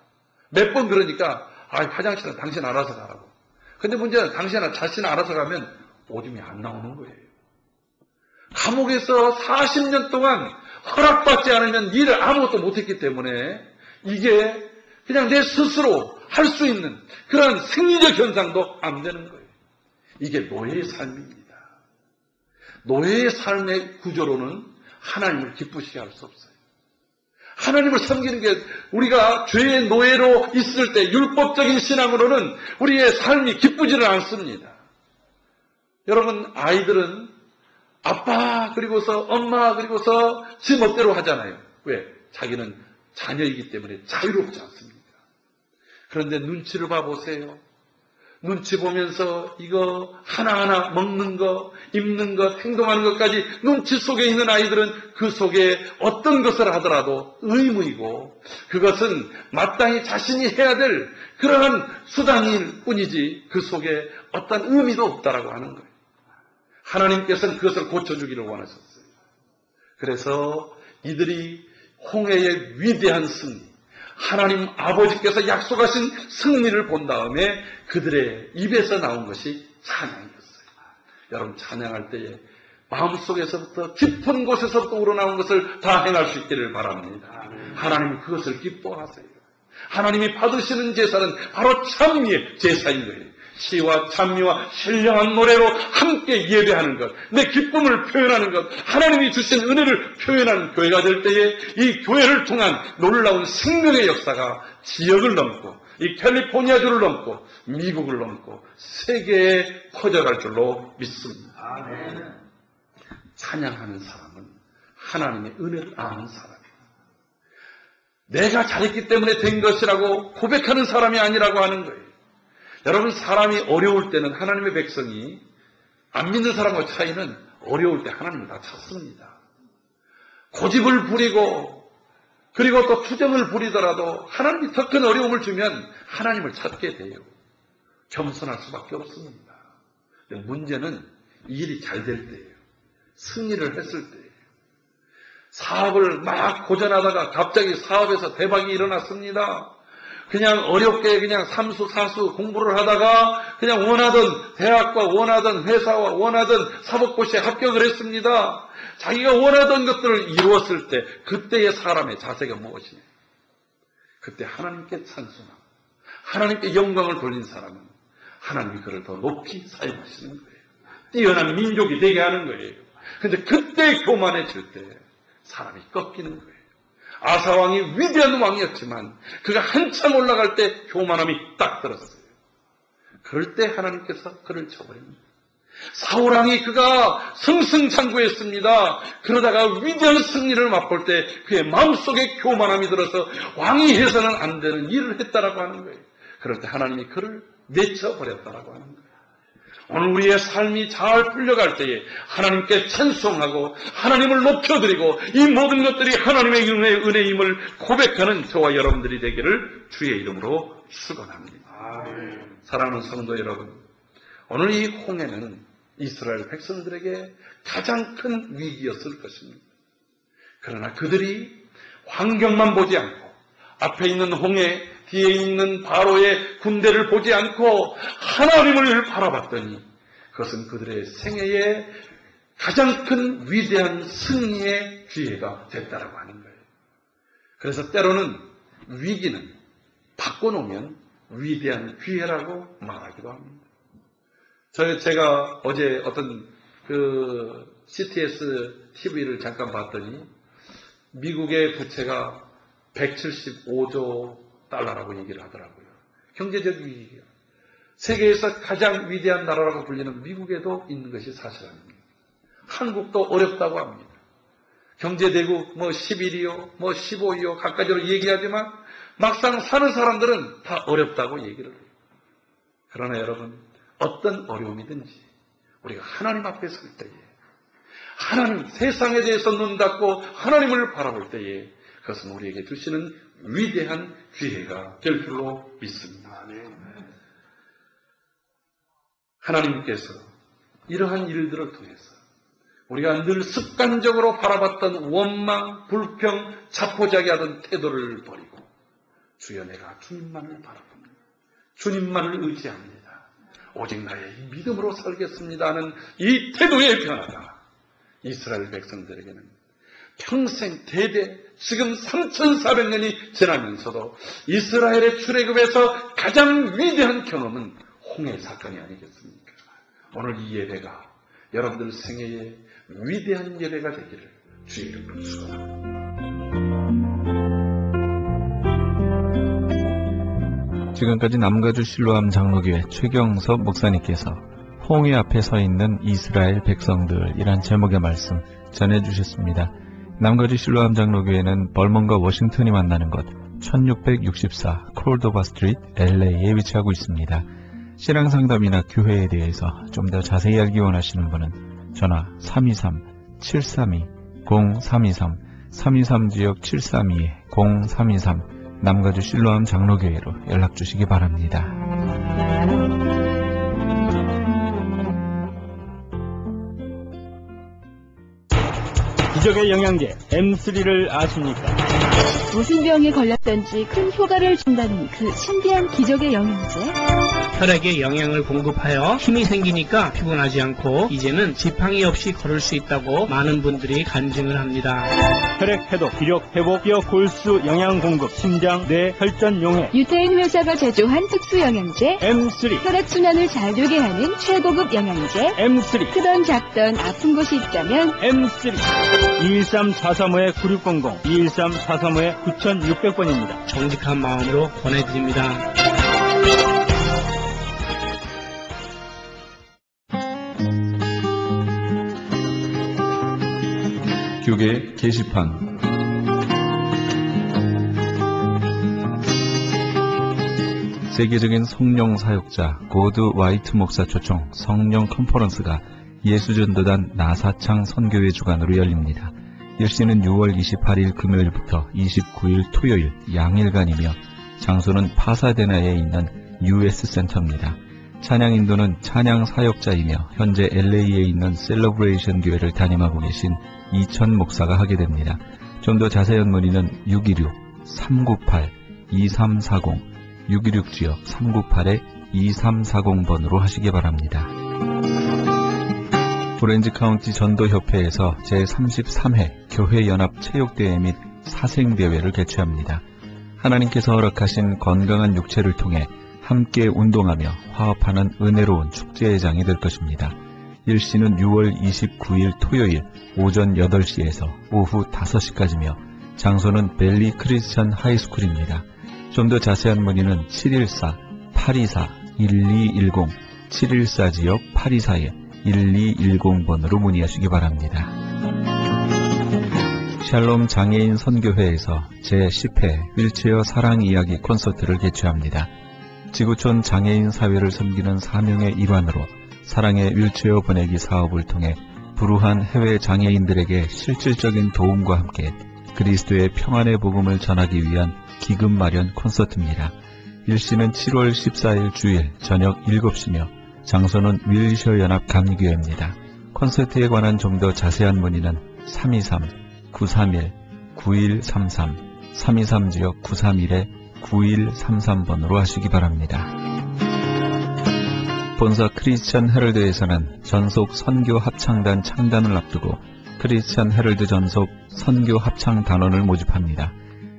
몇 번 그러니까 화장실은 당신 알아서 가라고. 근데 문제는 당신은 자신 알아서 가면 오줌이 안 나오는 거예요. 감옥에서 40년 동안 허락받지 않으면 일을 아무것도 못했기 때문에 이게 그냥 내 스스로 할 수 있는 그런 생리적 현상도 안 되는 거예요. 이게 노예의 삶입니다. 노예의 삶의 구조로는 하나님을 기쁘시게 할 수 없어요. 하나님을 섬기는 게 우리가 죄의 노예로 있을 때 율법적인 신앙으로는 우리의 삶이 기쁘지는 않습니다. 여러분, 아이들은 아빠 그리고서 엄마 그리고서 지 멋대로 하잖아요. 왜? 자기는 자녀이기 때문에 자유롭지 않습니다. 그런데 눈치를 봐보세요. 눈치 보면서 이거 하나하나 먹는 것, 입는 것, 행동하는 것까지 눈치 속에 있는 아이들은 그 속에 어떤 것을 하더라도 의무이고 그것은 마땅히 자신이 해야 될 그러한 수단일 뿐이지 그 속에 어떤 의미도 없다라고 하는 거예요. 하나님께서는 그것을 고쳐주기를 원하셨어요. 그래서 이들이 홍해의 위대한 승리, 하나님 아버지께서 약속하신 승리를 본 다음에 그들의 입에서 나온 것이 찬양이었어요. 여러분, 찬양할 때에 마음속에서부터 깊은 곳에서부터 우러나온 것을 다 행할 수 있기를 바랍니다. 하나님은 그것을 기뻐하세요. 하나님이 받으시는 제사는 바로 찬미의 제사인 거예요. 시와 찬미와 신령한 노래로 함께 예배하는 것, 내 기쁨을 표현하는 것, 하나님이 주신 은혜를 표현하는 교회가 될 때에 이 교회를 통한 놀라운 생명의 역사가 지역을 넘고 이 캘리포니아주를 넘고 미국을 넘고 세계에 퍼져갈 줄로 믿습니다. 아멘. 찬양하는 사람은 하나님의 은혜를 아는 사람이에요. 내가 잘했기 때문에 된 것이라고 고백하는 사람이 아니라고 하는 거예요. 여러분, 사람이 어려울 때는 하나님의 백성이 안 믿는 사람과 차이는 어려울 때 하나님을 다 찾습니다. 고집을 부리고 그리고 또 투정을 부리더라도 하나님이 더 큰 어려움을 주면 하나님을 찾게 돼요. 겸손할 수밖에 없습니다. 문제는 이 일이 잘 될 때예요. 승리를 했을 때예요. 사업을 막 고전하다가 갑자기 사업에서 대박이 일어났습니다. 그냥 어렵게 그냥 삼수 사수 공부를 하다가 그냥 원하던 대학과 원하던 회사와 원하던 사법고시에 합격을 했습니다. 자기가 원하던 것들을 이루었을 때 그때의 사람의 자세가 무엇이냐? 그때 하나님께 찬송하고 하나님께 영광을 돌린 사람은 하나님이 그를 더 높이 사용하시는 거예요. 뛰어난 민족이 되게 하는 거예요. 그런데 그때 교만해질 때 사람이 꺾이는 거예요. 아사왕이 위대한 왕이었지만 그가 한참 올라갈 때 교만함이 딱 들었어요. 그럴 때 하나님께서 그를 쳐버립니다. 사울왕이 그가 승승장구했습니다. 그러다가 위대한 승리를 맛볼 때 그의 마음속에 교만함이 들어서 왕이 해서는 안 되는 일을 했다라고 하는 거예요. 그럴 때 하나님이 그를 내쳐버렸다라고 하는 거예요. 오늘 우리의 삶이 잘 풀려갈 때에 하나님께 찬송하고 하나님을 높여드리고 이 모든 것들이 하나님의 은혜임을 고백하는 저와 여러분들이 되기를 주의 이름으로 축원합니다. 사랑하는 성도 여러분, 오늘 이 홍해는 이스라엘 백성들에게 가장 큰 위기였을 것입니다. 그러나 그들이 환경만 보지 않고 앞에 있는 홍해, 뒤에 있는 바로의 군대를 보지 않고 하나님을 바라봤더니 그것은 그들의 생애의 가장 큰 위대한 승리의 기회가 됐다라고 하는 거예요. 그래서 때로는 위기는 바꿔놓으면 위대한 기회라고 말하기도 합니다. 제가 어제 어떤 CTS TV를 잠깐 봤더니 미국의 부채가 175조 달러라고 얘기를 하더라고요. 경제적 위기가. 세계에서 가장 위대한 나라라고 불리는 미국에도 있는 것이 사실 아닙니다. 한국도 어렵다고 합니다. 경제대국 11이요, 15이요, 각가지로 얘기하지만 막상 사는 사람들은 다 어렵다고 얘기를 해요. 그러나 여러분, 어떤 어려움이든지 우리가 하나님 앞에 설 때에 하나님, 세상에 대해서 눈 닫고 하나님을 바라볼 때에 그것은 우리에게 주시는 위대한 기회가 될 줄로 믿습니다. 하나님께서 이러한 일들을 통해서 우리가 늘 습관적으로 바라봤던 원망, 불평, 자포자기하던 태도를 버리고 주여 내가 주님만을 바라봅니다. 주님만을 의지합니다. 오직 나의 믿음으로 살겠습니다 하는 이 태도의 변화가 이스라엘 백성들에게는 평생 대대 지금 3,400년이 지나면서도 이스라엘의 출애굽에서 가장 위대한 경험은 홍해 사건이 아니겠습니까? 오늘 이 예배가 여러분들 생애의 위대한 예배가 되기를 주의 이름으로 축원합니다. 지금까지 남가주 실로암 장로교회 최경섭 목사님께서 홍해 앞에 서 있는 이스라엘 백성들이란 제목의 말씀 전해주셨습니다. 남가주 실로암 장로교회는 벌먼과 워싱턴이 만나는 곳 1664 콜도바 스트리트 LA에 위치하고 있습니다. 신앙상담이나 교회에 대해서 좀 더 자세히 알기 원하시는 분은 전화 323-732-0323 323지역 732-0323 남가주 실로암 장로교회로 연락주시기 바랍니다. 기적의 영양제 M3를 아십니까? 무슨 병에 걸렸던지 큰 효과를 준다는 그 신비한 기적의 영양제. 혈액에 영양을 공급하여 힘이 생기니까 피곤하지 않고 이제는 지팡이 없이 걸을 수 있다고 많은 분들이 간증을 합니다. 혈액 해독, 기력 회복, 뼈 골수 영양 공급, 심장, 뇌, 혈전 용해. 유태인 회사가 제조한 특수 영양제. M3, 혈액순환을 잘 되게 하는 최고급 영양제. M3, 크던 작던 아픈 곳이 있다면 M3. 213-435-9600, 213-435-9600번입니다. 정직한 마음으로 권해드립니다. 교계 게시판 세계적인 성령 사역자 고드 와이트 목사 초청 성령 컨퍼런스가 예수전도단 나사창 선교회 주관으로 열립니다. 일시는 6월 28일 금요일부터 29일 토요일 양일간이며 장소는 파사데나에 있는 US 센터입니다. 찬양 인도는 찬양 사역자이며 현재 LA에 있는 셀러브레이션 교회를 담임하고 계신 이천 목사가 하게 됩니다. 좀 더 자세한 문의는 616-398-2340 616지역 398-2340번으로 하시기 바랍니다. 오렌지 카운티 전도협회에서 제33회 교회연합 체육대회 및 사생대회를 개최합니다. 하나님께서 허락하신 건강한 육체를 통해 함께 운동하며 화합하는 은혜로운 축제의 장이 될 것입니다. 일시는 6월 29일 토요일 오전 8시에서 오후 5시까지며 장소는 벨리 크리스천 하이스쿨입니다. 좀 더 자세한 문의는 714-824-1210 714지역 824-1210번으로 문의하시기 바랍니다. 샬롬 장애인 선교회에서 제10회 휠체어 사랑 이야기 콘서트를 개최합니다. 지구촌 장애인 사회를 섬기는 사명의 일환으로 사랑의 휠체어 보내기 사업을 통해 불우한 해외 장애인들에게 실질적인 도움과 함께 그리스도의 평안의 복음을 전하기 위한 기금 마련 콘서트입니다. 일시는 7월 14일 주일 저녁 7시며 장소는 휠체어 연합 감리교회입니다. 콘서트에 관한 좀 더 자세한 문의는 323-931-9133 323지역 931-9133번으로 하시기 바랍니다. 본사 크리스천 헤럴드에서는 전속 선교 합창단 창단을 앞두고 크리스천 헤럴드 전속 선교 합창 단원을 모집합니다.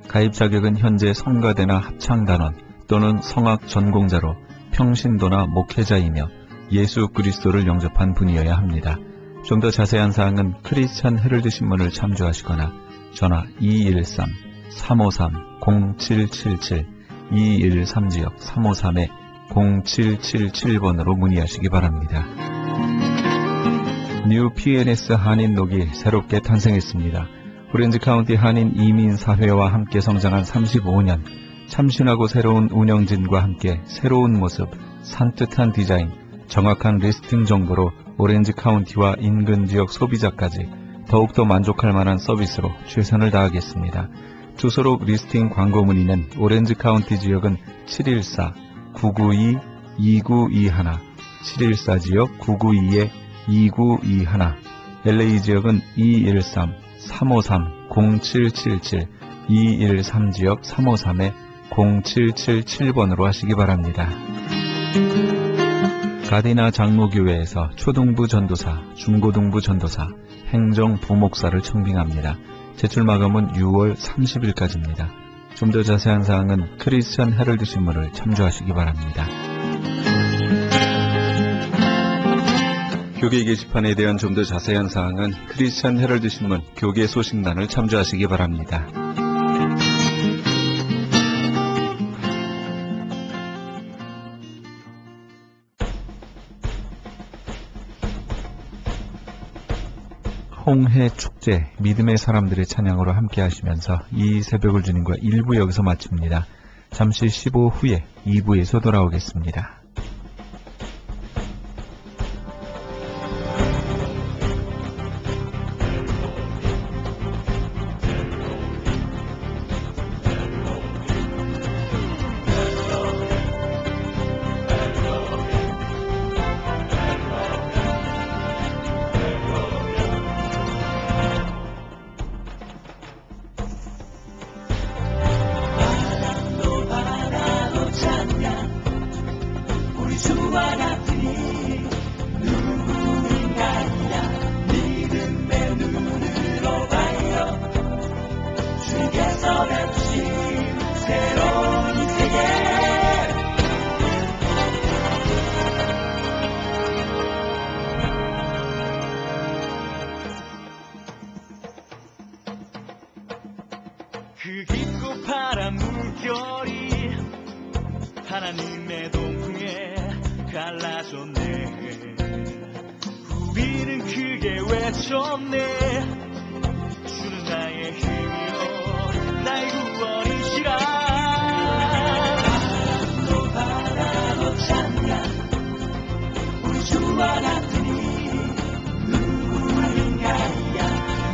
가입 자격은 현재 성가대나 합창단원 또는 성악 전공자로 평신도나 목회자이며 예수 그리스도를 영접한 분이어야 합니다. 좀 더 자세한 사항은 크리스천 헤럴드 신문을 참조하시거나 전화 213-353-0777 213지역 353-0777번으로 문의하시기 바랍니다. 뉴 PNS 한인록이 새롭게 탄생했습니다. 오렌지 카운티 한인 이민사회와 함께 성장한 35년, 참신하고 새로운 운영진과 함께 새로운 모습, 산뜻한 디자인, 정확한 리스팅 정보로 오렌지 카운티와 인근 지역 소비자까지 더욱더 만족할 만한 서비스로 최선을 다하겠습니다. 주소록 리스팅 광고 문의는 오렌지 카운티 지역은 714-992-2921, 714지역 992-2921, LA 지역은 213-353-0777, 213지역 353-0777번으로 하시기 바랍니다. 가디나 장로교회에서 초등부 전도사, 중고등부 전도사, 행정 부목사를 청빙합니다. 제출 마감은 6월 30일까지입니다. 좀 더 자세한 사항은 크리스천 헤럴드 신문을 참조하시기 바랍니다. 교계 게시판에 대한 좀 더 자세한 사항은 크리스천 헤럴드 신문 교계 소식란을 참조하시기 바랍니다. 홍해 축제, 믿음의 사람들의 찬양으로 함께 하시면서 이 새벽을 주님과 1부 여기서 마칩니다. 잠시 15 후에 2부에서 돌아오겠습니다. 그 깊고 파란 물결이 하나님의 동풍에 갈라졌네. 우리는 크게 외쳤네. 주는 나의 힘이요 나의 구원이시라. 우리 주와 같으니 누구인가야.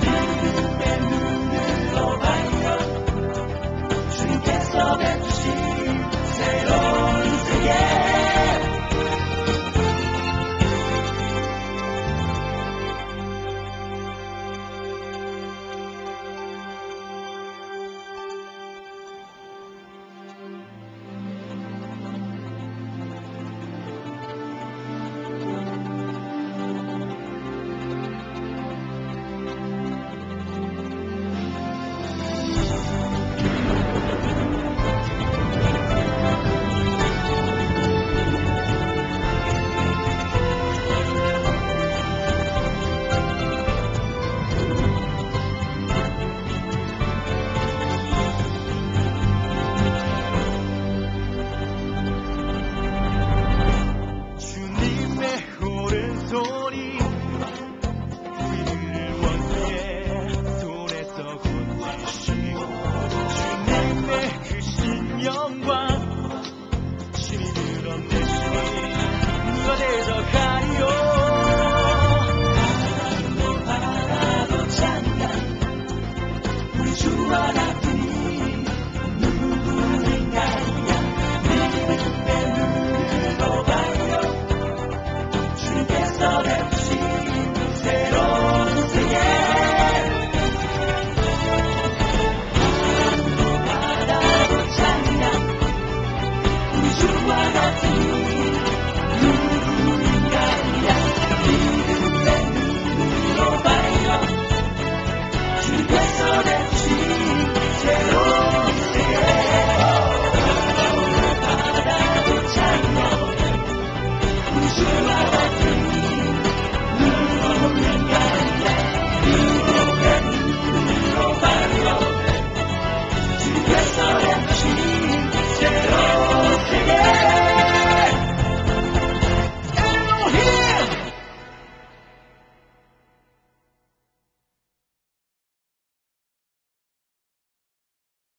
믿음의 눈으로 봐요. 주님께서 베푸신 새로운 세계. 주와